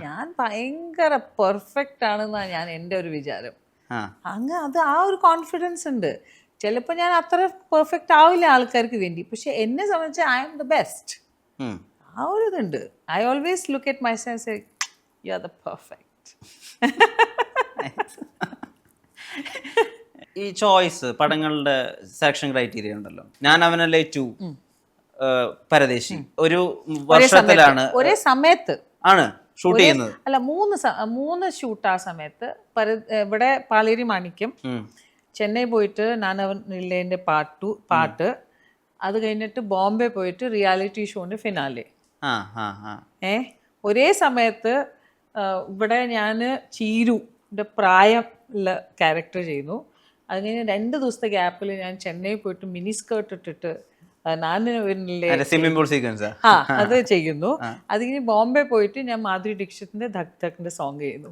ഞാൻ ഭയങ്കര പെർഫെക്റ്റ് ആണെന്നാണ് ഞാൻ എൻ്റെ ഒരു വിചാരം. ആ അങ്ങ് അത് ആ ഒരു കോൺഫിഡൻസ് ഉണ്ട്. ചിലപ്പോൾ ഞാൻ അത്ര പെർഫെക്റ്റ് ആവില്ല ആൾക്കാർക്ക് വേണ്ടി, പക്ഷെ എന്നെ സംബന്ധിച്ച് ഐ ആം ദ ബെസ്റ്റ്. ഉം. ആ ഒരു ഇതുണ്ട്. I always look at my self, you are the perfect. ഈ ചോയ്സ് പടങ്ങളുടെ സെലക്ഷൻ ക്രൈറ്റീരിയ ഉണ്ടല്ലോ. ഞാൻ അവനല്ലേ 2, പരദേശി ഒരു വർഷത്തിലാണ് ഒരേ സമയത്ത് ആണ് ഷൂട്ട് ചെയ്യുന്നത്. അല്ല, മൂന്ന് ഷൂട്ട് ആ സമയത്ത്. ഇവിടെ പാലേരി മാണിക്യം, ചെന്നൈ പോയിട്ട് നാനവനില്ലേൻ്റെ പാട്ട്, അത് കഴിഞ്ഞിട്ട് ബോംബെ പോയിട്ട് റിയാലിറ്റി ഷോന്റെ ഫിനാലെ. ആ ആ ആ ഒരേ സമയത്ത് ഇവിടെ ഞാൻ ചീരുന്റെ പ്രായം ഉള്ള ക്യാരക്ടർ ചെയ്യുന്നു. അത് കഴിഞ്ഞ് 2 ദിവസത്തെ ഗ്യാപ്പിൽ ഞാൻ ചെന്നൈ പോയിട്ട് മിനി സ്കേർട്ട് ഇട്ടിട്ട് സ്വിമ്മിംഗ് പൂൾ സീക്വൻസ് അത് ചെയ്യുന്നു. അത് കഴിഞ്ഞ് ബോംബെ പോയിട്ട് ഞാൻ മാധുരി ദീക്ഷിതിന്റെ ധക് ധക്കിന്റെ സോങ് ചെയ്യുന്നു.